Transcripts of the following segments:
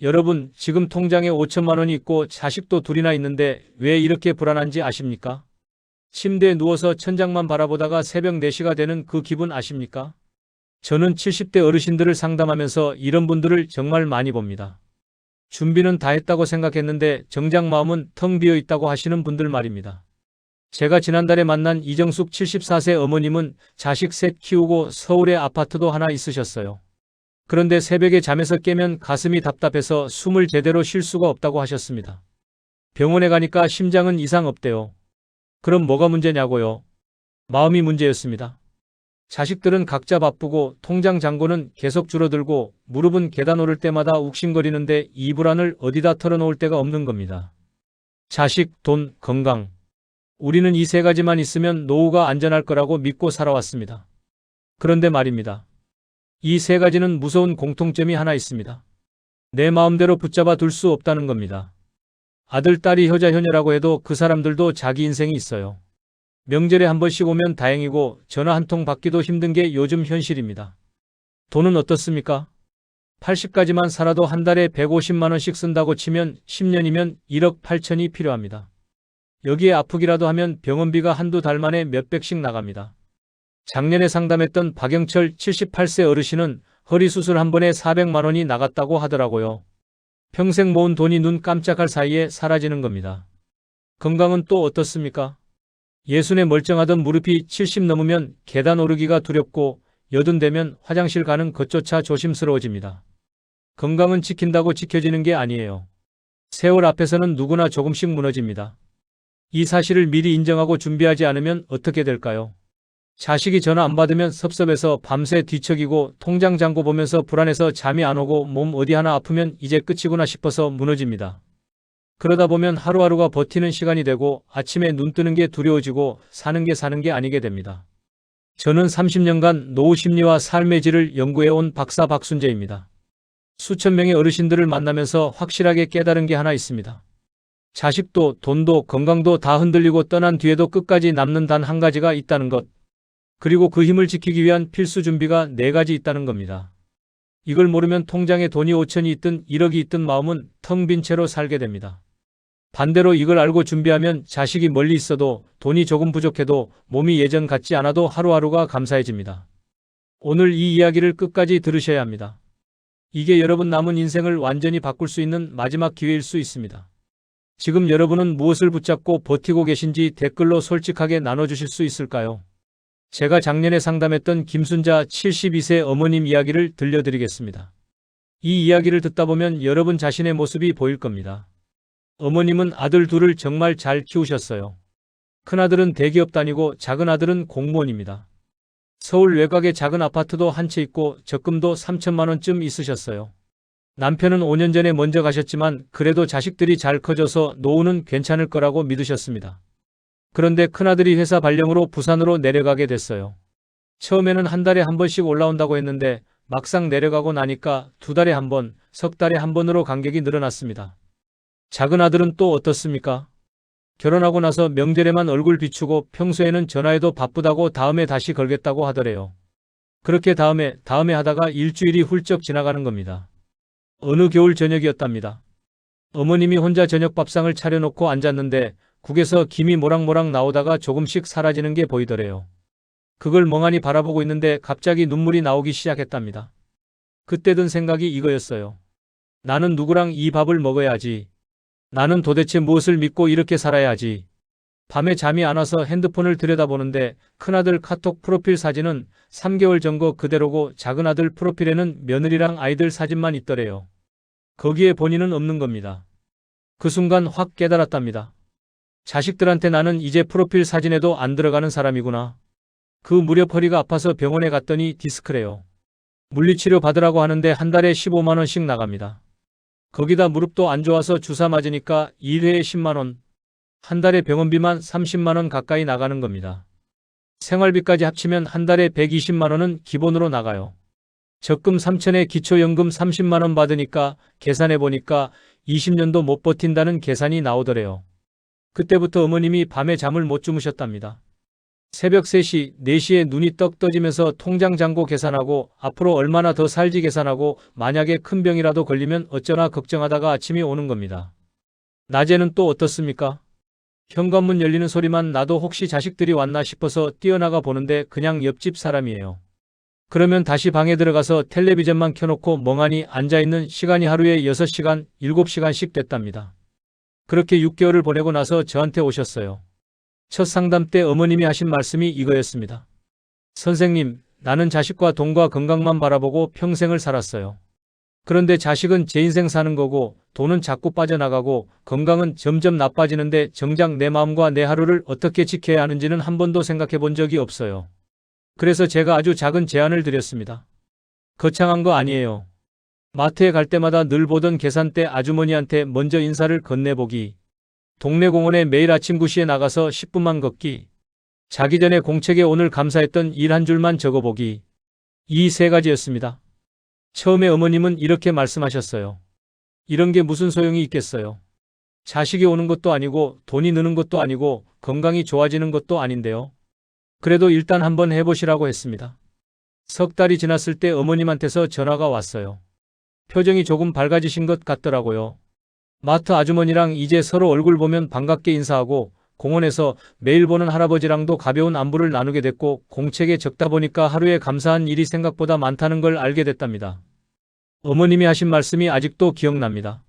여러분, 지금 통장에 5천만 원이 있고 자식도 둘이나 있는데 왜 이렇게 불안한지 아십니까? 침대에 누워서 천장만 바라보다가 새벽 4시가 되는 그 기분 아십니까? 저는 70대 어르신들을 상담하면서 이런 분들을 정말 많이 봅니다. 준비는 다 했다고 생각했는데 정작 마음은 텅 비어 있다고 하시는 분들 말입니다. 제가 지난달에 만난 이정숙 74세 어머님은 자식 셋 키우고 서울에 아파트도 하나 있으셨어요. 그런데 새벽에 잠에서 깨면 가슴이 답답해서 숨을 제대로 쉴 수가 없다고 하셨습니다. 병원에 가니까 심장은 이상 없대요. 그럼 뭐가 문제냐고요? 마음이 문제였습니다. 자식들은 각자 바쁘고 통장 잔고는 계속 줄어들고 무릎은 계단 오를 때마다 욱신거리는데 이 불안을 어디다 털어놓을 데가 없는 겁니다. 자식, 돈, 건강. 우리는 이 3가지만 있으면 노후가 안전할 거라고 믿고 살아왔습니다. 그런데 말입니다. 이 3가지는 무서운 공통점이 하나 있습니다. 내 마음대로 붙잡아 둘 수 없다는 겁니다. 아들, 딸이 효자, 효녀라고 해도 그 사람들도 자기 인생이 있어요. 명절에 한 번씩 오면 다행이고 전화 한 통 받기도 힘든 게 요즘 현실입니다. 돈은 어떻습니까? 80까지만 살아도 한 달에 150만 원씩 쓴다고 치면 10년이면 1억 8천이 필요합니다. 여기에 아프기라도 하면 병원비가 한두 달 만에 몇백씩 나갑니다. 작년에 상담했던 박영철 78세 어르신은 허리 수술 한 번에 400만 원이 나갔다고 하더라고요. 평생 모은 돈이 눈 깜짝할 사이에 사라지는 겁니다. 건강은 또 어떻습니까? 60에 멀쩡하던 무릎이 70 넘으면 계단 오르기가 두렵고 80 되면 화장실 가는 것조차 조심스러워집니다. 건강은 지킨다고 지켜지는 게 아니에요. 세월 앞에서는 누구나 조금씩 무너집니다. 이 사실을 미리 인정하고 준비하지 않으면 어떻게 될까요? 자식이 전화 안 받으면 섭섭해서 밤새 뒤척이고 통장 잔고 보면서 불안해서 잠이 안 오고 몸 어디 하나 아프면 이제 끝이구나 싶어서 무너집니다. 그러다 보면 하루하루가 버티는 시간이 되고 아침에 눈 뜨는 게 두려워지고 사는 게 아니게 됩니다. 저는 30년간 노후 심리와 삶의 질을 연구해온 박사 박순재입니다. 수천 명의 어르신들을 만나면서 확실하게 깨달은 게 하나 있습니다. 자식도 돈도 건강도 다 흔들리고 떠난 뒤에도 끝까지 남는 단 한 가지가 있다는 것. 그리고 그 힘을 지키기 위한 필수 준비가 4가지 있다는 겁니다. 이걸 모르면 통장에 돈이 5천이 있든 1억이 있든 마음은 텅 빈 채로 살게 됩니다. 반대로 이걸 알고 준비하면 자식이 멀리 있어도 돈이 조금 부족해도 몸이 예전 같지 않아도 하루하루가 감사해집니다. 오늘 이 이야기를 끝까지 들으셔야 합니다. 이게 여러분 남은 인생을 완전히 바꿀 수 있는 마지막 기회일 수 있습니다. 지금 여러분은 무엇을 붙잡고 버티고 계신지 댓글로 솔직하게 나눠주실 수 있을까요? 제가 작년에 상담했던 김순자 72세 어머님 이야기를 들려드리겠습니다. 이 이야기를 듣다 보면 여러분 자신의 모습이 보일 겁니다. 어머님은 아들 둘을 정말 잘 키우셨어요. 큰아들은 대기업 다니고 작은아들은 공무원입니다. 서울 외곽에 작은 아파트도 한 채 있고 적금도 3천만 원쯤 있으셨어요. 남편은 5년 전에 먼저 가셨지만 그래도 자식들이 잘 커져서 노후는 괜찮을 거라고 믿으셨습니다. 그런데 큰아들이 회사 발령으로 부산으로 내려가게 됐어요. 처음에는 한 달에 한 번씩 올라온다고 했는데 막상 내려가고 나니까 2달에 한 번, 석 달에 한 번으로 간격이 늘어났습니다. 작은 아들은 또 어떻습니까? 결혼하고 나서 명절에만 얼굴 비추고 평소에는 전화해도 바쁘다고 다음에 다시 걸겠다고 하더래요. 그렇게 다음에 하다가 일주일이 훌쩍 지나가는 겁니다. 어느 겨울 저녁이었답니다. 어머님이 혼자 저녁 밥상을 차려놓고 앉았는데 국에서 김이 모락모락 나오다가 조금씩 사라지는 게 보이더래요. 그걸 멍하니 바라보고 있는데 갑자기 눈물이 나오기 시작했답니다. 그때 든 생각이 이거였어요. 나는 누구랑 이 밥을 먹어야 하지? 나는 도대체 무엇을 믿고 이렇게 살아야 하지? 밤에 잠이 안 와서 핸드폰을 들여다보는데 큰아들 카톡 프로필 사진은 3개월 전 거 그대로고 작은아들 프로필에는 며느리랑 아이들 사진만 있더래요. 거기에 본인은 없는 겁니다. 그 순간 확 깨달았답니다. 자식들한테 나는 이제 프로필 사진에도 안 들어가는 사람이구나. 그 무렵 허리가 아파서 병원에 갔더니 디스크래요. 물리치료 받으라고 하는데 한 달에 15만 원씩 나갑니다. 거기다 무릎도 안 좋아서 주사 맞으니까 1회에 10만 원. 한 달에 병원비만 30만 원 가까이 나가는 겁니다. 생활비까지 합치면 한 달에 120만 원은 기본으로 나가요. 적금 3천에 기초연금 30만 원 받으니까 계산해보니까 20년도 못 버틴다는 계산이 나오더래요. 그때부터 어머님이 밤에 잠을 못 주무셨답니다. 새벽 3시, 4시에 눈이 떡 떠지면서 통장 잔고 계산하고 앞으로 얼마나 더 살지 계산하고 만약에 큰 병이라도 걸리면 어쩌나 걱정하다가 아침이 오는 겁니다. 낮에는 또 어떻습니까? 현관문 열리는 소리만 나도 혹시 자식들이 왔나 싶어서 뛰어나가 보는데 그냥 옆집 사람이에요. 그러면 다시 방에 들어가서 텔레비전만 켜놓고 멍하니 앉아있는 시간이 하루에 6시간, 7시간씩 됐답니다. 그렇게 6개월을 보내고 나서 저한테 오셨어요. 첫 상담 때 어머님이 하신 말씀이 이거였습니다. 선생님, 나는 자식과 돈과 건강만 바라보고 평생을 살았어요. 그런데 자식은 제 인생 사는 거고 돈은 자꾸 빠져나가고 건강은 점점 나빠지는데 정작 내 마음과 내 하루를 어떻게 지켜야 하는지는 한 번도 생각해 본 적이 없어요. 그래서 제가 아주 작은 제안을 드렸습니다. 거창한 거 아니에요. 마트에 갈 때마다 늘 보던 계산대 아주머니한테 먼저 인사를 건네보기. 동네 공원에 매일 아침 9시에 나가서 10분만 걷기. 자기 전에 공책에 오늘 감사했던 일 한 줄만 적어보기. 이 3가지였습니다. 처음에 어머님은 이렇게 말씀하셨어요. 이런 게 무슨 소용이 있겠어요. 자식이 오는 것도 아니고 돈이 느는 것도 아니고 건강이 좋아지는 것도 아닌데요. 그래도 일단 한번 해보시라고 했습니다. 석 달이 지났을 때 어머님한테서 전화가 왔어요. 표정이 조금 밝아지신 것 같더라고요. 마트 아주머니랑 이제 서로 얼굴 보면 반갑게 인사하고 공원에서 매일 보는 할아버지랑도 가벼운 안부를 나누게 됐고 공책에 적다 보니까 하루에 감사한 일이 생각보다 많다는 걸 알게 됐답니다. 어머님이 하신 말씀이 아직도 기억납니다.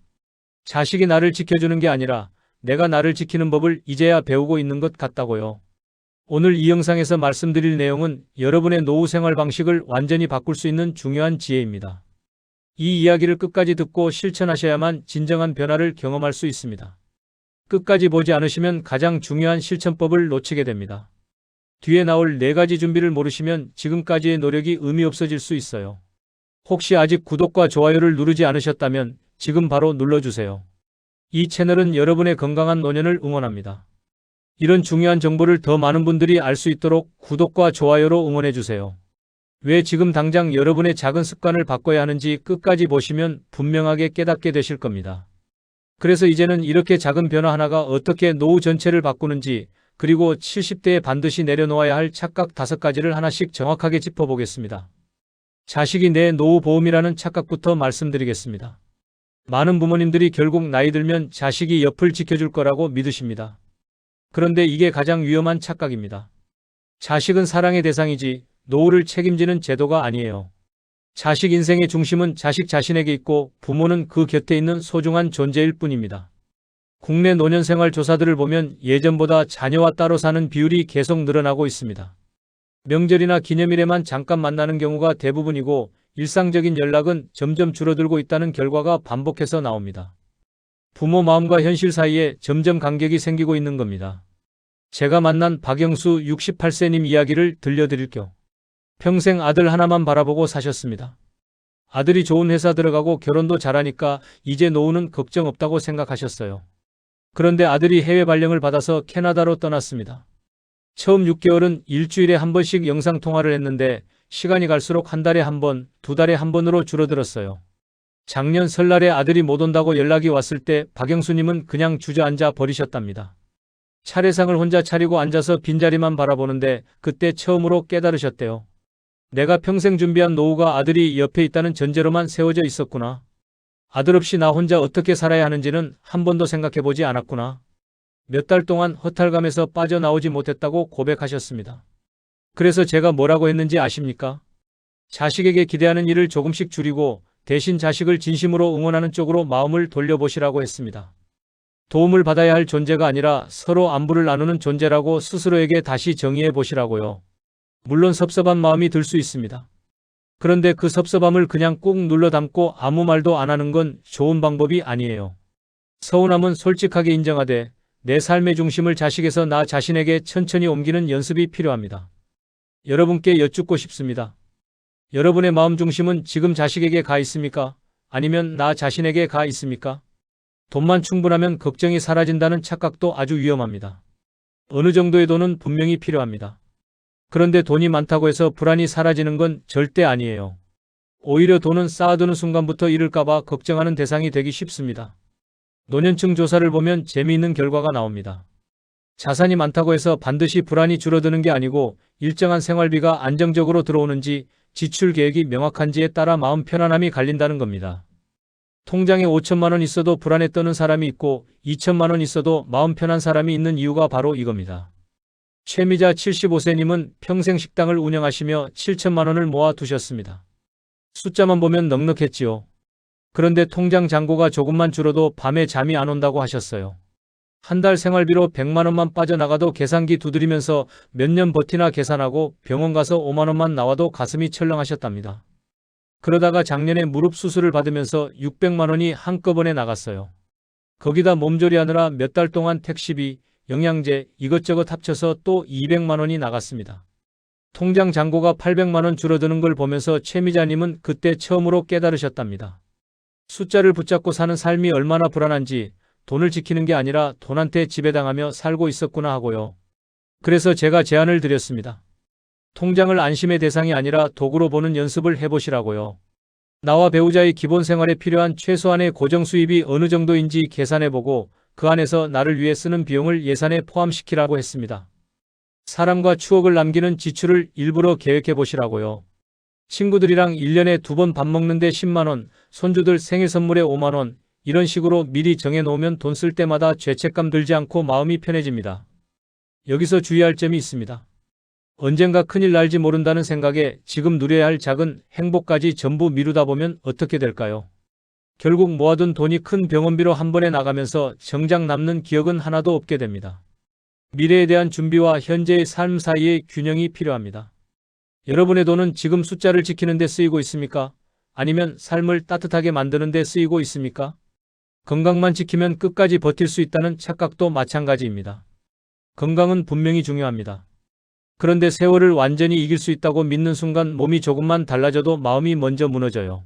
자식이 나를 지켜주는 게 아니라 내가 나를 지키는 법을 이제야 배우고 있는 것 같다고요. 오늘 이 영상에서 말씀드릴 내용은 여러분의 노후 생활 방식을 완전히 바꿀 수 있는 중요한 지혜입니다. 이 이야기를 끝까지 듣고 실천하셔야만 진정한 변화를 경험할 수 있습니다. 끝까지 보지 않으시면 가장 중요한 실천법을 놓치게 됩니다. 뒤에 나올 4가지 준비를 모르시면 지금까지의 노력이 의미 없어질 수 있어요. 혹시 아직 구독과 좋아요를 누르지 않으셨다면 지금 바로 눌러주세요. 이 채널은 여러분의 건강한 노년을 응원합니다. 이런 중요한 정보를 더 많은 분들이 알 수 있도록 구독과 좋아요로 응원해주세요. 왜 지금 당장 여러분의 작은 습관을 바꿔야 하는지 끝까지 보시면 분명하게 깨닫게 되실 겁니다. 그래서 이제는 이렇게 작은 변화 하나가 어떻게 노후 전체를 바꾸는지 그리고 70대에 반드시 내려놓아야 할 착각 5가지를 하나씩 정확하게 짚어보겠습니다. 자식이 내 노후 보험이라는 착각부터 말씀드리겠습니다. 많은 부모님들이 결국 나이 들면 자식이 옆을 지켜줄 거라고 믿으십니다. 그런데 이게 가장 위험한 착각입니다. 자식은 사랑의 대상이지 노후를 책임지는 제도가 아니에요. 자식 인생의 중심은 자식 자신에게 있고 부모는 그 곁에 있는 소중한 존재일 뿐입니다. 국내 노년생활 조사들을 보면 예전보다 자녀와 따로 사는 비율이 계속 늘어나고 있습니다. 명절이나 기념일에만 잠깐 만나는 경우가 대부분이고 일상적인 연락은 점점 줄어들고 있다는 결과가 반복해서 나옵니다. 부모 마음과 현실 사이에 점점 간격이 생기고 있는 겁니다. 제가 만난 박영수 68세님 이야기를 들려드릴게요. 평생 아들 하나만 바라보고 사셨습니다. 아들이 좋은 회사 들어가고 결혼도 잘하니까 이제 노후는 걱정 없다고 생각하셨어요. 그런데 아들이 해외 발령을 받아서 캐나다로 떠났습니다. 처음 6개월은 일주일에 한 번씩 영상통화를 했는데 시간이 갈수록 한 달에 한 번, 2달에 한 번으로 줄어들었어요. 작년 설날에 아들이 못 온다고 연락이 왔을 때 박영수님은 그냥 주저앉아 버리셨답니다. 차례상을 혼자 차리고 앉아서 빈자리만 바라보는데 그때 처음으로 깨달으셨대요. 내가 평생 준비한 노후가 아들이 옆에 있다는 전제로만 세워져 있었구나. 아들 없이 나 혼자 어떻게 살아야 하는지는 한 번도 생각해보지 않았구나. 몇 달 동안 허탈감에서 빠져나오지 못했다고 고백하셨습니다. 그래서 제가 뭐라고 했는지 아십니까? 자식에게 기대하는 일을 조금씩 줄이고 대신 자식을 진심으로 응원하는 쪽으로 마음을 돌려보시라고 했습니다. 도움을 받아야 할 존재가 아니라 서로 안부를 나누는 존재라고 스스로에게 다시 정의해 보시라고요. 물론 섭섭한 마음이 들 수 있습니다. 그런데 그 섭섭함을 그냥 꾹 눌러 담고 아무 말도 안 하는 건 좋은 방법이 아니에요. 서운함은 솔직하게 인정하되 내 삶의 중심을 자식에서 나 자신에게 천천히 옮기는 연습이 필요합니다. 여러분께 여쭙고 싶습니다. 여러분의 마음 중심은 지금 자식에게 가 있습니까? 아니면 나 자신에게 가 있습니까? 돈만 충분하면 걱정이 사라진다는 착각도 아주 위험합니다. 어느 정도의 돈은 분명히 필요합니다. 그런데 돈이 많다고 해서 불안이 사라지는 건 절대 아니에요. 오히려 돈은 쌓아두는 순간부터 잃을까봐 걱정하는 대상이 되기 쉽습니다. 노년층 조사를 보면 재미있는 결과가 나옵니다. 자산이 많다고 해서 반드시 불안이 줄어드는 게 아니고 일정한 생활비가 안정적으로 들어오는지 지출 계획이 명확한지에 따라 마음 편안함이 갈린다는 겁니다. 통장에 5천만 원 있어도 불안에 떠는 사람이 있고 2천만 원 있어도 마음 편한 사람이 있는 이유가 바로 이겁니다. 최미자 75세님은 평생 식당을 운영하시며 7천만 원을 모아 두셨습니다. 숫자만 보면 넉넉했지요. 그런데 통장 잔고가 조금만 줄어도 밤에 잠이 안 온다고 하셨어요. 한 달 생활비로 100만 원만 빠져나가도 계산기 두드리면서 몇 년 버티나 계산하고 병원 가서 5만 원만 나와도 가슴이 철렁하셨답니다. 그러다가 작년에 무릎 수술을 받으면서 600만 원이 한꺼번에 나갔어요. 거기다 몸조리하느라 몇 달 동안 택시비, 영양제 이것저것 합쳐서 또 200만 원이 나갔습니다. 통장 잔고가 800만 원 줄어드는 걸 보면서 최미자님은 그때 처음으로 깨달으셨답니다. 숫자를 붙잡고 사는 삶이 얼마나 불안한지 돈을 지키는 게 아니라 돈한테 지배당하며 살고 있었구나 하고요. 그래서 제가 제안을 드렸습니다. 통장을 안심의 대상이 아니라 도구로 보는 연습을 해보시라고요. 나와 배우자의 기본 생활에 필요한 최소한의 고정 수입이 어느 정도인지 계산해보고 그 안에서 나를 위해 쓰는 비용을 예산에 포함시키라고 했습니다. 사람과 추억을 남기는 지출을 일부러 계획해보시라고요. 친구들이랑 1년에 2번 밥 먹는데 10만 원, 손주들 생일 선물에 5만 원, 이런 식으로 미리 정해놓으면 돈 쓸 때마다 죄책감 들지 않고 마음이 편해집니다. 여기서 주의할 점이 있습니다. 언젠가 큰일 날지 모른다는 생각에 지금 누려야 할 작은 행복까지 전부 미루다 보면 어떻게 될까요? 결국 모아둔 돈이 큰 병원비로 한 번에 나가면서 정작 남는 기억은 하나도 없게 됩니다. 미래에 대한 준비와 현재의 삶 사이의 균형이 필요합니다. 여러분의 돈은 지금 숫자를 지키는 데 쓰이고 있습니까? 아니면 삶을 따뜻하게 만드는 데 쓰이고 있습니까? 건강만 지키면 끝까지 버틸 수 있다는 착각도 마찬가지입니다. 건강은 분명히 중요합니다. 그런데 세월을 완전히 이길 수 있다고 믿는 순간 몸이 조금만 달라져도 마음이 먼저 무너져요.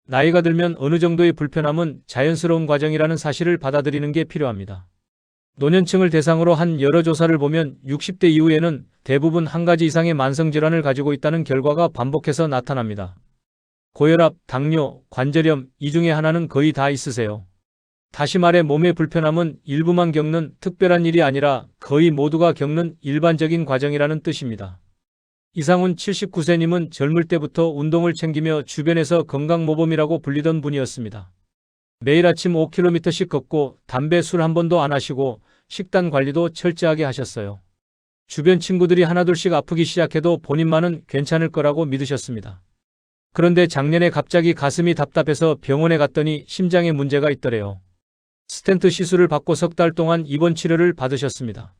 나이가 들면 어느 정도의 불편함은 자연스러운 과정이라는 사실을 받아들이는 게 필요합니다. 노년층을 대상으로 한 여러 조사를 보면 60대 이후에는 대부분 한 가지 이상의 만성질환을 가지고 있다는 결과가 반복해서 나타납니다. 고혈압, 당뇨, 관절염 이 중에 하나는 거의 다 있으세요. 다시 말해 몸의 불편함은 일부만 겪는 특별한 일이 아니라 거의 모두가 겪는 일반적인 과정이라는 뜻입니다. 이상훈 79세님은 젊을 때부터 운동을 챙기며 주변에서 건강모범이라고 불리던 분이었습니다. 매일 아침 5km씩 걷고 담배 술 한 번도 안 하시고 식단 관리도 철저하게 하셨어요. 주변 친구들이 하나둘씩 아프기 시작해도 본인만은 괜찮을 거라고 믿으셨습니다. 그런데 작년에 갑자기 가슴이 답답해서 병원에 갔더니 심장에 문제가 있더래요. 스텐트 시술을 받고 석 달 동안 입원 치료를 받으셨습니다.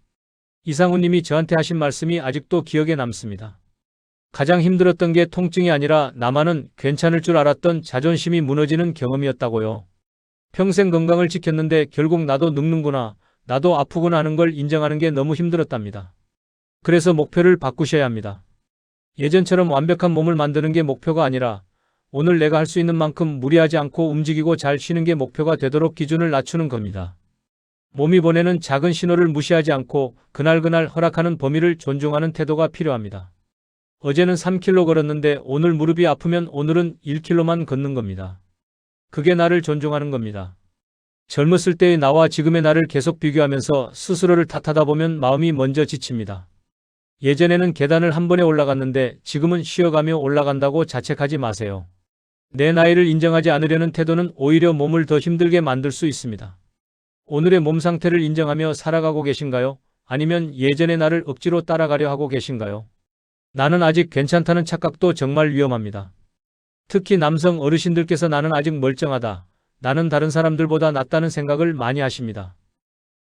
이상훈 님이 저한테 하신 말씀이 아직도 기억에 남습니다. 가장 힘들었던 게 통증이 아니라 나만은 괜찮을 줄 알았던 자존심이 무너지는 경험이었다고요. 평생 건강을 지켰는데 결국 나도 늙는구나, 나도 아프구나 하는 걸 인정하는 게 너무 힘들었답니다. 그래서 목표를 바꾸셔야 합니다. 예전처럼 완벽한 몸을 만드는 게 목표가 아니라 오늘 내가 할 수 있는 만큼 무리하지 않고 움직이고 잘 쉬는 게 목표가 되도록 기준을 낮추는 겁니다. 몸이 보내는 작은 신호를 무시하지 않고 그날그날 허락하는 범위를 존중하는 태도가 필요합니다. 어제는 3km 걸었는데 오늘 무릎이 아프면 오늘은 1km만 걷는 겁니다. 그게 나를 존중하는 겁니다. 젊었을 때의 나와 지금의 나를 계속 비교하면서 스스로를 탓하다 보면 마음이 먼저 지칩니다. 예전에는 계단을 한 번에 올라갔는데 지금은 쉬어가며 올라간다고 자책하지 마세요. 내 나이를 인정하지 않으려는 태도는 오히려 몸을 더 힘들게 만들 수 있습니다. 오늘의 몸 상태를 인정하며 살아가고 계신가요? 아니면 예전의 나를 억지로 따라가려 하고 계신가요? 나는 아직 괜찮다는 착각도 정말 위험합니다. 특히 남성 어르신들께서 나는 아직 멀쩡하다, 나는 다른 사람들보다 낫다는 생각을 많이 하십니다.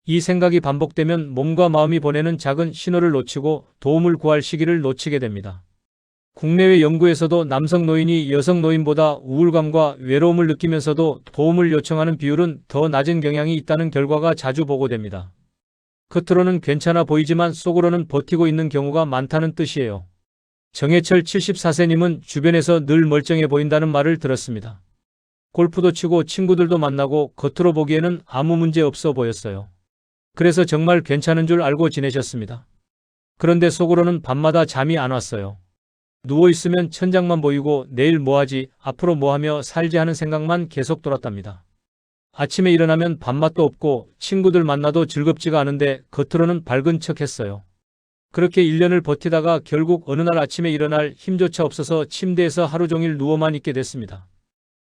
이 생각이 반복되면 몸과 마음이 보내는 작은 신호를 놓치고 도움을 구할 시기를 놓치게 됩니다. 국내외 연구에서도 남성 노인이 여성 노인보다 우울감과 외로움을 느끼면서도 도움을 요청하는 비율은 더 낮은 경향이 있다는 결과가 자주 보고됩니다. 겉으로는 괜찮아 보이지만 속으로는 버티고 있는 경우가 많다는 뜻이에요. 정해철 74세님은 주변에서 늘 멀쩡해 보인다는 말을 들었습니다. 골프도 치고 친구들도 만나고 겉으로 보기에는 아무 문제 없어 보였어요. 그래서 정말 괜찮은 줄 알고 지내셨습니다. 그런데 속으로는 밤마다 잠이 안 왔어요. 누워있으면 천장만 보이고 내일 뭐하지, 앞으로 뭐하며 살지 하는 생각만 계속 돌았답니다. 아침에 일어나면 밥맛도 없고 친구들 만나도 즐겁지가 않은데 겉으로는 밝은 척 했어요. 그렇게 1년을 버티다가 결국 어느 날 아침에 일어날 힘조차 없어서 침대에서 하루 종일 누워만 있게 됐습니다.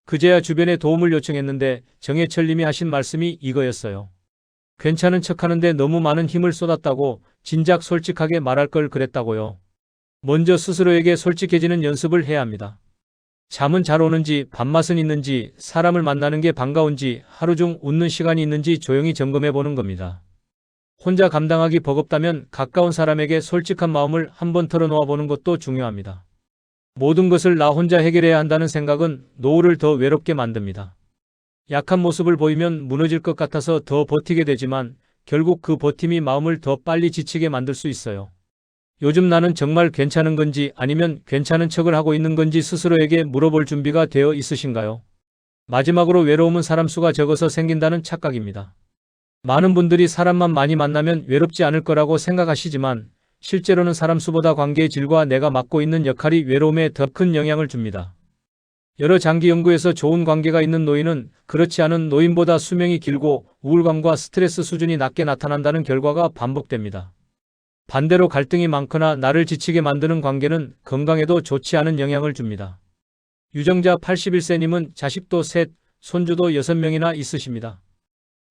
그제야 주변에 도움을 요청했는데 정해철 님이 하신 말씀이 이거였어요. 괜찮은 척하는데 너무 많은 힘을 쏟았다고 진작 솔직하게 말할 걸 그랬다고요. 먼저 스스로에게 솔직해지는 연습을 해야 합니다. 잠은 잘 오는지, 밥맛은 있는지, 사람을 만나는 게 반가운지, 하루 중 웃는 시간이 있는지 조용히 점검해 보는 겁니다. 혼자 감당하기 버겁다면 가까운 사람에게 솔직한 마음을 한번 털어놓아 보는 것도 중요합니다. 모든 것을 나 혼자 해결해야 한다는 생각은 노후를 더 외롭게 만듭니다. 약한 모습을 보이면 무너질 것 같아서 더 버티게 되지만 결국 그 버팀이 마음을 더 빨리 지치게 만들 수 있어요. 요즘 나는 정말 괜찮은 건지 아니면 괜찮은 척을 하고 있는 건지 스스로에게 물어볼 준비가 되어 있으신가요? 마지막으로 외로움은 사람 수가 적어서 생긴다는 착각입니다. 많은 분들이 사람만 많이 만나면 외롭지 않을 거라고 생각하시지만 실제로는 사람 수보다 관계의 질과 내가 맡고 있는 역할이 외로움에 더 큰 영향을 줍니다. 여러 장기 연구에서 좋은 관계가 있는 노인은 그렇지 않은 노인보다 수명이 길고 우울감과 스트레스 수준이 낮게 나타난다는 결과가 반복됩니다. 반대로 갈등이 많거나 나를 지치게 만드는 관계는 건강에도 좋지 않은 영향을 줍니다. 유정자 81세님은 자식도 셋, 손주도 6명이나 있으십니다.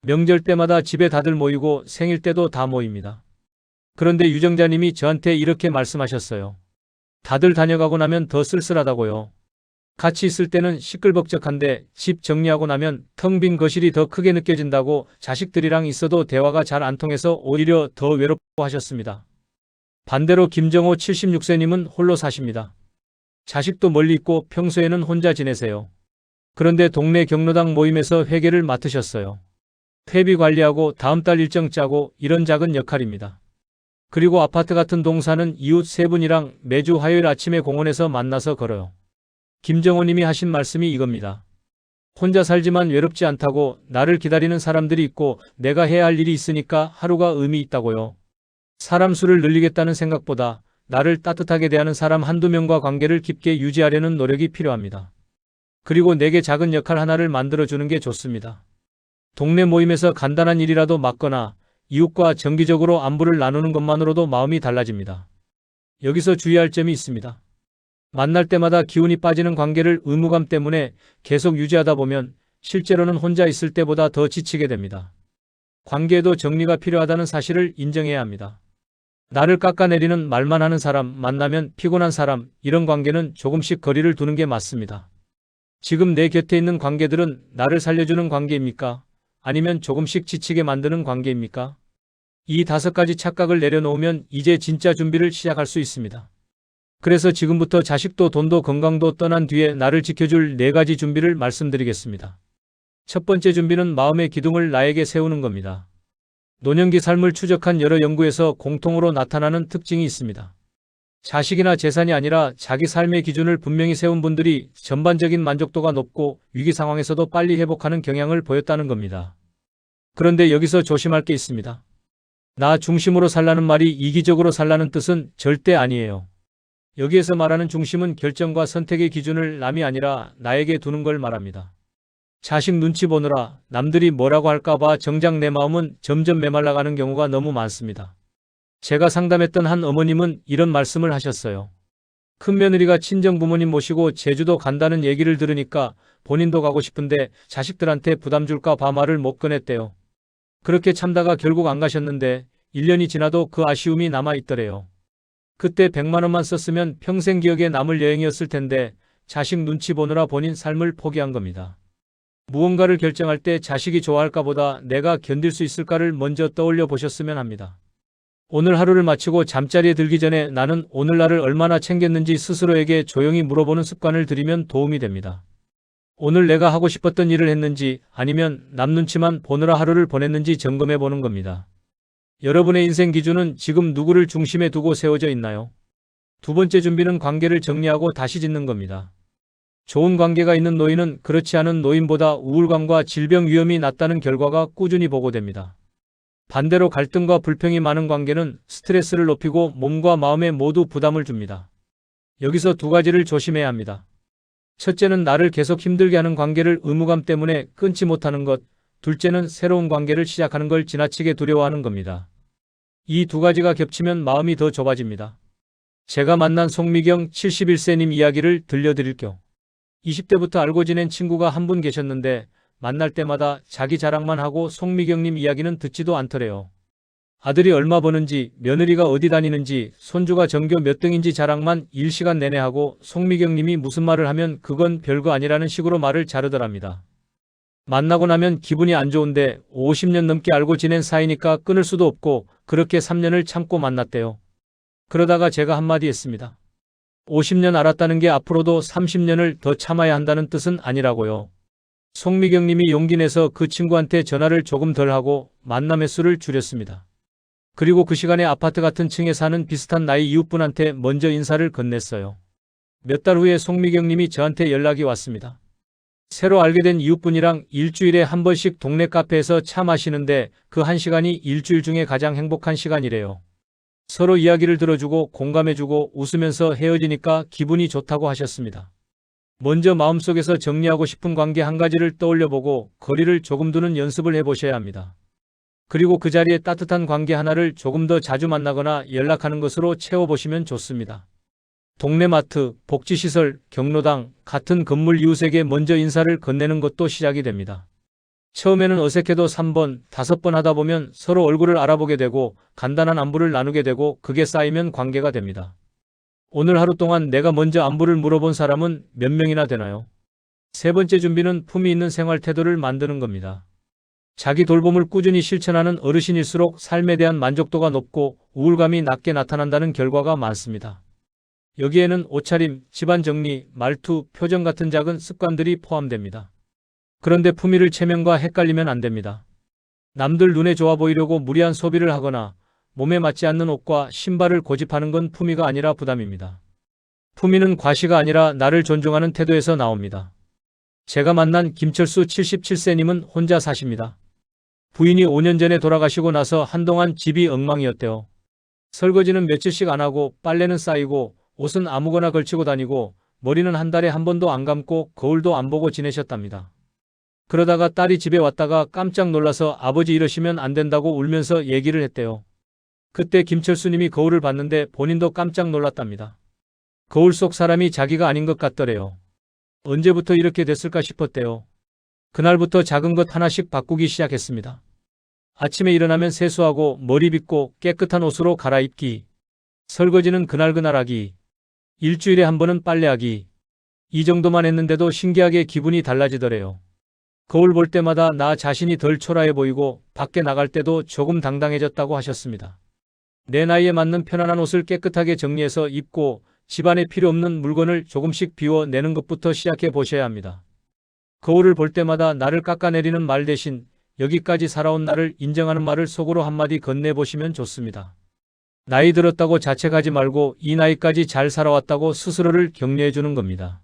명절 때마다 집에 다들 모이고 생일 때도 다 모입니다. 그런데 유정자님이 저한테 이렇게 말씀하셨어요. 다들 다녀가고 나면 더 쓸쓸하다고요. 같이 있을 때는 시끌벅적한데 집 정리하고 나면 텅 빈 거실이 더 크게 느껴진다고 자식들이랑 있어도 대화가 잘 안 통해서 오히려 더 외롭다고 하셨습니다. 반대로 김정호 76세님은 홀로 사십니다. 자식도 멀리 있고 평소에는 혼자 지내세요. 그런데 동네 경로당 모임에서 회계를 맡으셨어요. 회비 관리하고 다음 달 일정 짜고 이런 작은 역할입니다. 그리고 아파트 같은 동사는 이웃 세 분이랑 매주 화요일 아침에 공원에서 만나서 걸어요. 김정호님이 하신 말씀이 이겁니다. 혼자 살지만 외롭지 않다고, 나를 기다리는 사람들이 있고 내가 해야 할 일이 있으니까 하루가 의미 있다고요. 사람 수를 늘리겠다는 생각보다 나를 따뜻하게 대하는 사람 한두 명과 관계를 깊게 유지하려는 노력이 필요합니다. 그리고 내게 작은 역할 하나를 만들어주는 게 좋습니다. 동네 모임에서 간단한 일이라도 맡거나 이웃과 정기적으로 안부를 나누는 것만으로도 마음이 달라집니다. 여기서 주의할 점이 있습니다. 만날 때마다 기운이 빠지는 관계를 의무감 때문에 계속 유지하다 보면 실제로는 혼자 있을 때보다 더 지치게 됩니다. 관계에도 정리가 필요하다는 사실을 인정해야 합니다. 나를 깎아내리는 말만 하는 사람, 만나면 피곤한 사람, 이런 관계는 조금씩 거리를 두는 게 맞습니다. 지금 내 곁에 있는 관계들은 나를 살려주는 관계입니까? 아니면 조금씩 지치게 만드는 관계입니까? 이 5가지 착각을 내려놓으면 이제 진짜 준비를 시작할 수 있습니다. 그래서 지금부터 자식도 돈도 건강도 떠난 뒤에 나를 지켜줄 4가지 준비를 말씀드리겠습니다. 첫 번째 준비는 마음의 기둥을 나에게 세우는 겁니다. 노년기 삶을 추적한 여러 연구에서 공통으로 나타나는 특징이 있습니다. 자식이나 재산이 아니라 자기 삶의 기준을 분명히 세운 분들이 전반적인 만족도가 높고 위기 상황에서도 빨리 회복하는 경향을 보였다는 겁니다. 그런데 여기서 조심할 게 있습니다. 나 중심으로 살라는 말이 이기적으로 살라는 뜻은 절대 아니에요. 여기에서 말하는 중심은 결정과 선택의 기준을 남이 아니라 나에게 두는 걸 말합니다. 자식 눈치 보느라 남들이 뭐라고 할까봐 정작 내 마음은 점점 메말라가는 경우가 너무 많습니다. 제가 상담했던 한 어머님은 이런 말씀을 하셨어요. 큰며느리가 친정부모님 모시고 제주도 간다는 얘기를 들으니까 본인도 가고 싶은데 자식들한테 부담 줄까 봐 말을 못 꺼냈대요. 그렇게 참다가 결국 안 가셨는데 1년이 지나도 그 아쉬움이 남아있더래요. 그때 100만 원만 썼으면 평생 기억에 남을 여행이었을 텐데 자식 눈치 보느라 본인 삶을 포기한 겁니다. 무언가를 결정할 때 자식이 좋아할까 보다 내가 견딜 수 있을까를 먼저 떠올려 보셨으면 합니다. 오늘 하루를 마치고 잠자리에 들기 전에 나는 오늘 나를 얼마나 챙겼는지 스스로에게 조용히 물어보는 습관을 들이면 도움이 됩니다. 오늘 내가 하고 싶었던 일을 했는지 아니면 남 눈치만 보느라 하루를 보냈는지 점검해 보는 겁니다. 여러분의 인생 기준은 지금 누구를 중심에 두고 세워져 있나요? 두 번째 준비는 관계를 정리하고 다시 짓는 겁니다. 좋은 관계가 있는 노인은 그렇지 않은 노인보다 우울감과 질병 위험이 낮다는 결과가 꾸준히 보고됩니다. 반대로 갈등과 불평이 많은 관계는 스트레스를 높이고 몸과 마음에 모두 부담을 줍니다. 여기서 2가지를 조심해야 합니다. 첫째는 나를 계속 힘들게 하는 관계를 의무감 때문에 끊지 못하는 것, 둘째는 새로운 관계를 시작하는 걸 지나치게 두려워하는 겁니다. 이 두 가지가 겹치면 마음이 더 좁아집니다. 제가 만난 송미경 71세님 이야기를 들려드릴게요. 20대부터 알고 지낸 친구가 한 분 계셨는데 만날 때마다 자기 자랑만 하고 송미경님 이야기는 듣지도 않더래요. 아들이 얼마 버는지, 며느리가 어디 다니는지, 손주가 전교 몇 등인지 자랑만 일시간 내내 하고 송미경님이 무슨 말을 하면 그건 별거 아니라는 식으로 말을 자르더랍니다. 만나고 나면 기분이 안 좋은데 50년 넘게 알고 지낸 사이니까 끊을 수도 없고 그렇게 3년을 참고 만났대요. 그러다가 제가 한마디 했습니다. 50년 알았다는 게 앞으로도 30년을 더 참아야 한다는 뜻은 아니라고요. 송미경님이 용기 내서 그 친구한테 전화를 조금 덜 하고 만남 횟수를 줄였습니다. 그리고 그 시간에 아파트 같은 층에 사는 비슷한 나이 이웃분한테 먼저 인사를 건넸어요. 몇 달 후에 송미경님이 저한테 연락이 왔습니다. 새로 알게 된 이웃분이랑 일주일에 한 번씩 동네 카페에서 차 마시는데 그 한 시간이 일주일 중에 가장 행복한 시간이래요. 서로 이야기를 들어주고 공감해주고 웃으면서 헤어지니까 기분이 좋다고 하셨습니다. 먼저 마음속에서 정리하고 싶은 관계 한 가지를 떠올려보고 거리를 조금 두는 연습을 해보셔야 합니다. 그리고 그 자리에 따뜻한 관계 하나를 조금 더 자주 만나거나 연락하는 것으로 채워보시면 좋습니다. 동네 마트, 복지시설, 경로당 같은 건물 이웃에게 먼저 인사를 건네는 것도 시작이 됩니다. 처음에는 어색해도 3번, 5번 하다 보면 서로 얼굴을 알아보게 되고 간단한 안부를 나누게 되고 그게 쌓이면 관계가 됩니다. 오늘 하루 동안 내가 먼저 안부를 물어본 사람은 몇 명이나 되나요? 세 번째 준비는 품위 있는 생활 태도를 만드는 겁니다. 자기 돌봄을 꾸준히 실천하는 어르신일수록 삶에 대한 만족도가 높고 우울감이 낮게 나타난다는 결과가 많습니다. 여기에는 옷차림, 집안 정리, 말투, 표정 같은 작은 습관들이 포함됩니다. 그런데 품위를 체면과 헷갈리면 안 됩니다. 남들 눈에 좋아 보이려고 무리한 소비를 하거나 몸에 맞지 않는 옷과 신발을 고집하는 건 품위가 아니라 부담입니다. 품위는 과시가 아니라 나를 존중하는 태도에서 나옵니다. 제가 만난 김철수 77세님은 혼자 사십니다. 부인이 5년 전에 돌아가시고 나서 한동안 집이 엉망이었대요. 설거지는 며칠씩 안 하고 빨래는 쌓이고 옷은 아무거나 걸치고 다니고 머리는 한 달에 한 번도 안 감고 거울도 안 보고 지내셨답니다. 그러다가 딸이 집에 왔다가 깜짝 놀라서 아버지 이러시면 안 된다고 울면서 얘기를 했대요. 그때 김철수님이 거울을 봤는데 본인도 깜짝 놀랐답니다. 거울 속 사람이 자기가 아닌 것 같더래요. 언제부터 이렇게 됐을까 싶었대요. 그날부터 작은 것 하나씩 바꾸기 시작했습니다. 아침에 일어나면 세수하고 머리 빗고 깨끗한 옷으로 갈아입기. 설거지는 그날 하기. 일주일에 한 번은 빨래하기. 이 정도만 했는데도 신기하게 기분이 달라지더래요. 거울 볼 때마다 나 자신이 덜 초라해 보이고 밖에 나갈 때도 조금 당당해졌다고 하셨습니다. 내 나이에 맞는 편안한 옷을 깨끗하게 정리해서 입고 집안에 필요 없는 물건을 조금씩 비워내는 것부터 시작해 보셔야 합니다. 거울을 볼 때마다 나를 깎아내리는 말 대신 여기까지 살아온 나를 인정하는 말을 속으로 한마디 건네보시면 좋습니다. 나이 들었다고 자책하지 말고 이 나이까지 잘 살아왔다고 스스로를 격려해 주는 겁니다.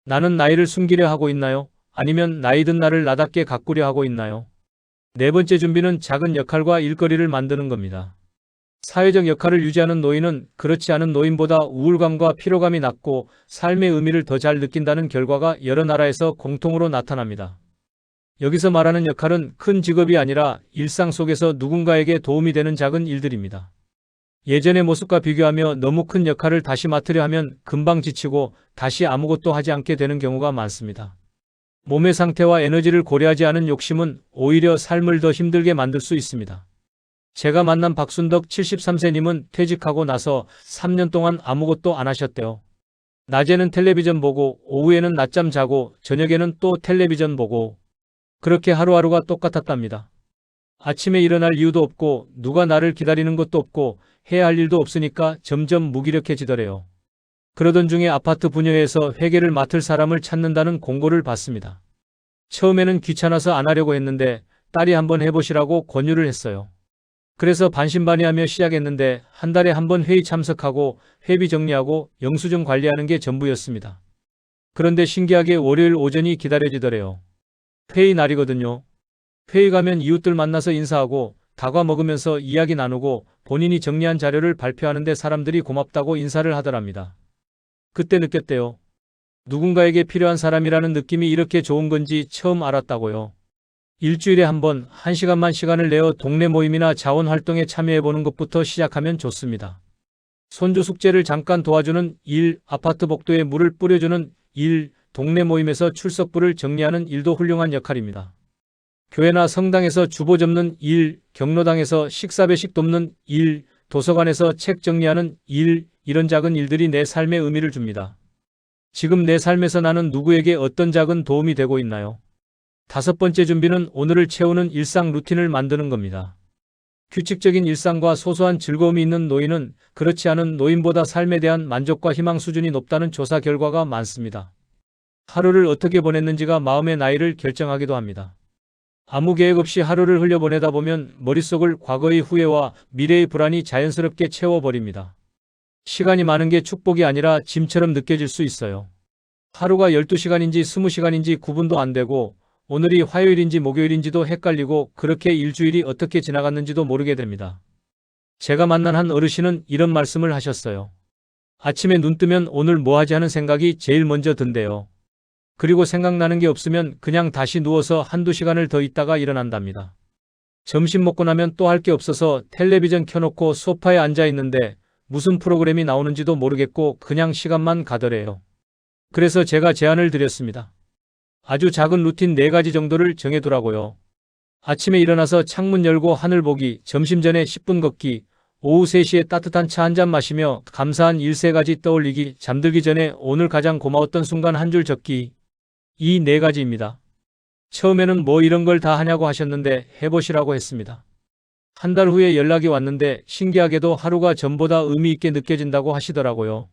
나는 나이를 숨기려 하고 있나요? 아니면 나이 든 나를 나답게 가꾸려 하고 있나요? 네 번째 준비는 작은 역할과 일거리를 만드는 겁니다. 사회적 역할을 유지하는 노인은 그렇지 않은 노인보다 우울감과 피로감이 낮고 삶의 의미를 더 잘 느낀다는 결과가 여러 나라에서 공통으로 나타납니다. 여기서 말하는 역할은 큰 직업이 아니라 일상 속에서 누군가에게 도움이 되는 작은 일들입니다. 예전의 모습과 비교하며 너무 큰 역할을 다시 맡으려 하면 금방 지치고 다시 아무것도 하지 않게 되는 경우가 많습니다. 몸의 상태와 에너지를 고려하지 않은 욕심은 오히려 삶을 더 힘들게 만들 수 있습니다. 제가 만난 박순덕 73세님은 퇴직하고 나서 3년 동안 아무것도 안 하셨대요. 낮에는 텔레비전 보고 오후에는 낮잠 자고 저녁에는 또 텔레비전 보고 그렇게 하루하루가 똑같았답니다. 아침에 일어날 이유도 없고 누가 나를 기다리는 것도 없고 해야 할 일도 없으니까 점점 무기력해지더래요. 그러던 중에 아파트 분여회에서 회계를 맡을 사람을 찾는다는 공고를 받습니다. 처음에는 귀찮아서 안 하려고 했는데 딸이 한번 해보시라고 권유를 했어요. 그래서 반신반의하며 시작했는데 한 달에 한 번 회의 참석하고 회비 정리하고 영수증 관리하는 게 전부였습니다. 그런데 신기하게 월요일 오전이 기다려지더래요. 회의 날이거든요. 회의 가면 이웃들 만나서 인사하고 다과 먹으면서 이야기 나누고 본인이 정리한 자료를 발표하는데 사람들이 고맙다고 인사를 하더랍니다. 그때 느꼈대요. 누군가에게 필요한 사람이라는 느낌이 이렇게 좋은 건지 처음 알았다고요. 일주일에 한 번, 1시간만 시간을 내어 동네 모임이나 자원활동에 참여해보는 것부터 시작하면 좋습니다. 손주 숙제를 잠깐 도와주는 일, 아파트 복도에 물을 뿌려주는 일, 동네 모임에서 출석부를 정리하는 일도 훌륭한 역할입니다. 교회나 성당에서 주보 접는 일, 경로당에서 식사 배식 돕는 일, 도서관에서 책 정리하는 일, 이런 작은 일들이 내 삶에 의미를 줍니다. 지금 내 삶에서 나는 누구에게 어떤 작은 도움이 되고 있나요? 5번째 준비는 오늘을 채우는 일상 루틴을 만드는 겁니다. 규칙적인 일상과 소소한 즐거움이 있는 노인은 그렇지 않은 노인보다 삶에 대한 만족과 희망 수준이 높다는 조사 결과가 많습니다. 하루를 어떻게 보냈는지가 마음의 나이를 결정하기도 합니다. 아무 계획 없이 하루를 흘려보내다 보면 머릿속을 과거의 후회와 미래의 불안이 자연스럽게 채워버립니다. 시간이 많은 게 축복이 아니라 짐처럼 느껴질 수 있어요. 하루가 12시간인지 20시간인지 구분도 안 되고 오늘이 화요일인지 목요일인지도 헷갈리고 그렇게 일주일이 어떻게 지나갔는지도 모르게 됩니다. 제가 만난 한 어르신은 이런 말씀을 하셨어요. 아침에 눈 뜨면 오늘 뭐 하지 하는 생각이 제일 먼저 든대요. 그리고 생각나는 게 없으면 그냥 다시 누워서 한두 시간을 더 있다가 일어난답니다. 점심 먹고 나면 또 할 게 없어서 텔레비전 켜놓고 소파에 앉아 있는데 무슨 프로그램이 나오는지도 모르겠고 그냥 시간만 가더래요. 그래서 제가 제안을 드렸습니다. 아주 작은 루틴 4가지 정도를 정해두라고요. 아침에 일어나서 창문 열고 하늘 보기, 점심 전에 10분 걷기, 오후 3시에 따뜻한 차 한 잔 마시며 감사한 일 3가지 떠올리기, 잠들기 전에 오늘 가장 고마웠던 순간 한 줄 적기. 이 4가지입니다. 처음에는 뭐 이런 걸 다 하냐고 하셨는데 해보시라고 했습니다. 한 달 후에 연락이 왔는데 신기하게도 하루가 전보다 의미 있게 느껴진다고 하시더라고요.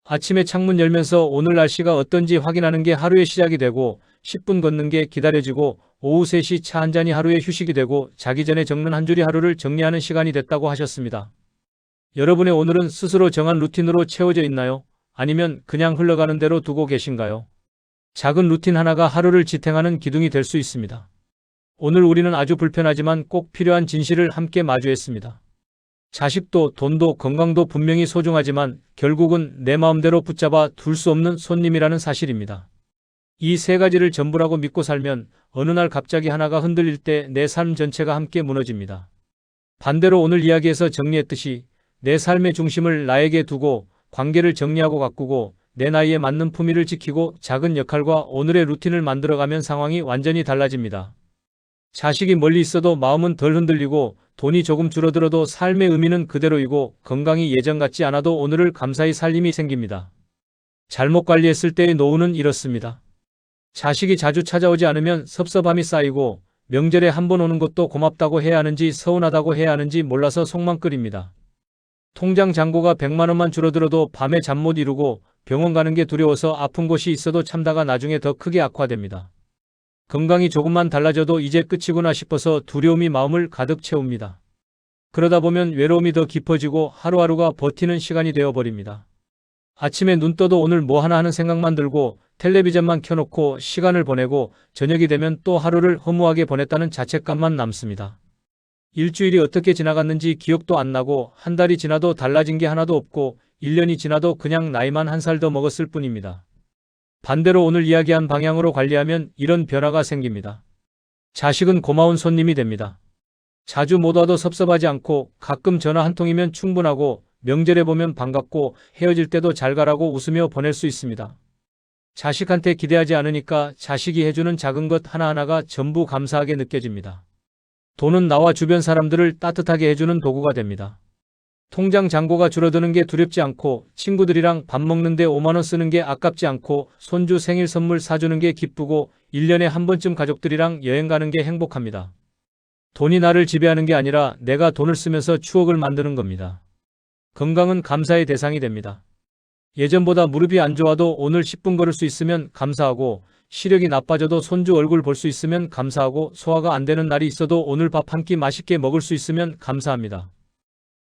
아침에 창문 열면서 오늘 날씨가 어떤지 확인하는 게 하루의 시작이 되고 10분 걷는 게 기다려지고 오후 3시 차 한 잔이 하루의 휴식이 되고 자기 전에 적는 한 줄이 하루를 정리하는 시간이 됐다고 하셨습니다. 여러분의 오늘은 스스로 정한 루틴으로 채워져 있나요? 아니면 그냥 흘러가는 대로 두고 계신가요? 작은 루틴 하나가 하루를 지탱하는 기둥이 될 수 있습니다. 오늘 우리는 아주 불편하지만 꼭 필요한 진실을 함께 마주했습니다. 자식도 돈도 건강도 분명히 소중하지만 결국은 내 마음대로 붙잡아 둘 수 없는 손님이라는 사실입니다. 이 3가지를 전부라고 믿고 살면 어느 날 갑자기 하나가 흔들릴 때 내 삶 전체가 함께 무너집니다. 반대로 오늘 이야기에서 정리했듯이 내 삶의 중심을 나에게 두고 관계를 정리하고 가꾸고 내 나이에 맞는 품위를 지키고 작은 역할과 오늘의 루틴을 만들어가면 상황이 완전히 달라집니다. 자식이 멀리 있어도 마음은 덜 흔들리고 돈이 조금 줄어들어도 삶의 의미는 그대로이고 건강이 예전 같지 않아도 오늘을 감사히 살 힘이 생깁니다. 잘못 관리했을 때의 노후는 이렇습니다. 자식이 자주 찾아오지 않으면 섭섭함이 쌓이고 명절에 한 번 오는 것도 고맙다고 해야 하는지 서운하다고 해야 하는지 몰라서 속만 끓입니다. 통장 잔고가 100만 원만 줄어들어도 밤에 잠 못 이루고 병원 가는 게 두려워서 아픈 곳이 있어도 참다가 나중에 더 크게 악화됩니다. 건강이 조금만 달라져도 이제 끝이구나 싶어서 두려움이 마음을 가득 채웁니다. 그러다 보면 외로움이 더 깊어지고 하루하루가 버티는 시간이 되어버립니다. 아침에 눈 떠도 오늘 뭐 하나 하는 생각만 들고 텔레비전만 켜놓고 시간을 보내고 저녁이 되면 또 하루를 허무하게 보냈다는 자책감만 남습니다. 일주일이 어떻게 지나갔는지 기억도 안 나고 한 달이 지나도 달라진 게 하나도 없고 1년이 지나도 그냥 나이만 한 살 더 먹었을 뿐입니다. 반대로 오늘 이야기한 방향으로 관리하면 이런 변화가 생깁니다. 자식은 고마운 손님이 됩니다. 자주 못 와도 섭섭하지 않고 가끔 전화 한 통이면 충분하고 명절에 보면 반갑고 헤어질 때도 잘 가라고 웃으며 보낼 수 있습니다. 자식한테 기대하지 않으니까 자식이 해주는 작은 것 하나하나가 전부 감사하게 느껴집니다. 돈은 나와 주변 사람들을 따뜻하게 해주는 도구가 됩니다. 통장 잔고가 줄어드는 게 두렵지 않고 친구들이랑 밥 먹는데 5만 원 쓰는 게 아깝지 않고 손주 생일 선물 사주는 게 기쁘고 1년에 한 번쯤 가족들이랑 여행 가는 게 행복합니다. 돈이 나를 지배하는 게 아니라 내가 돈을 쓰면서 추억을 만드는 겁니다. 건강은 감사의 대상이 됩니다. 예전보다 무릎이 안 좋아도 오늘 10분 걸을 수 있으면 감사하고 시력이 나빠져도 손주 얼굴 볼 수 있으면 감사하고 소화가 안 되는 날이 있어도 오늘 밥 한 끼 맛있게 먹을 수 있으면 감사합니다.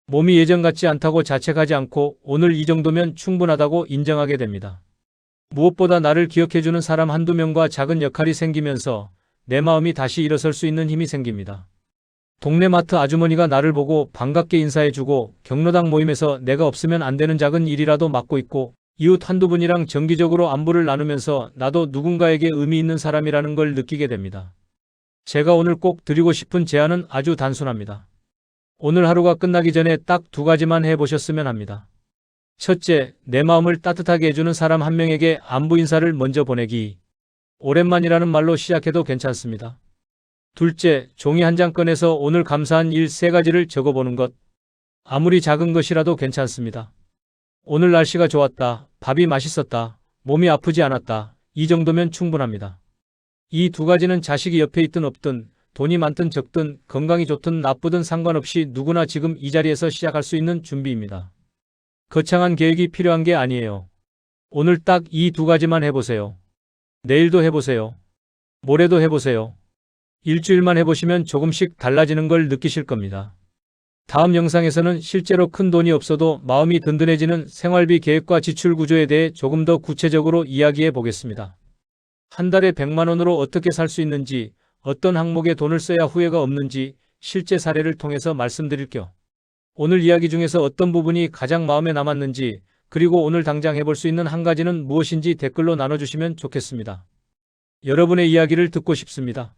몸이 예전 같지 않다고 자책하지 않고 오늘 이 정도면 충분하다고 인정하게 됩니다. 무엇보다 나를 기억해주는 사람 한두 명과 작은 역할이 생기면서 내 마음이 다시 일어설 수 있는 힘이 생깁니다. 동네 마트 아주머니가 나를 보고 반갑게 인사해주고 경로당 모임에서 내가 없으면 안 되는 작은 일이라도 맡고 있고 이웃 한두 분이랑 정기적으로 안부를 나누면서 나도 누군가에게 의미 있는 사람이라는 걸 느끼게 됩니다. 제가 오늘 꼭 드리고 싶은 제안은 아주 단순합니다. 오늘 하루가 끝나기 전에 딱 두 가지만 해보셨으면 합니다. 첫째, 내 마음을 따뜻하게 해주는 사람 한 명에게 안부 인사를 먼저 보내기. 오랜만이라는 말로 시작해도 괜찮습니다. 둘째, 종이 한 장 꺼내서 오늘 감사한 일 세 가지를 적어보는 것. 아무리 작은 것이라도 괜찮습니다. 오늘 날씨가 좋았다. 밥이 맛있었다. 몸이 아프지 않았다. 이 정도면 충분합니다. 이 두 가지는 자식이 옆에 있든 없든, 돈이 많든 적든, 건강이 좋든 나쁘든 상관없이 누구나 지금 이 자리에서 시작할 수 있는 준비입니다. 거창한 계획이 필요한 게 아니에요. 오늘 딱 이 두 가지만 해보세요. 내일도 해보세요. 모레도 해보세요. 일주일만 해보시면 조금씩 달라지는 걸 느끼실 겁니다. 다음 영상에서는 실제로 큰 돈이 없어도 마음이 든든해지는 생활비 계획과 지출 구조에 대해 조금 더 구체적으로 이야기해 보겠습니다. 한 달에 100만 원으로 어떻게 살 수 있는지, 어떤 항목에 돈을 써야 후회가 없는지 실제 사례를 통해서 말씀드릴게요. 오늘 이야기 중에서 어떤 부분이 가장 마음에 남았는지, 그리고 오늘 당장 해볼 수 있는 한 가지는 무엇인지 댓글로 나눠주시면 좋겠습니다. 여러분의 이야기를 듣고 싶습니다.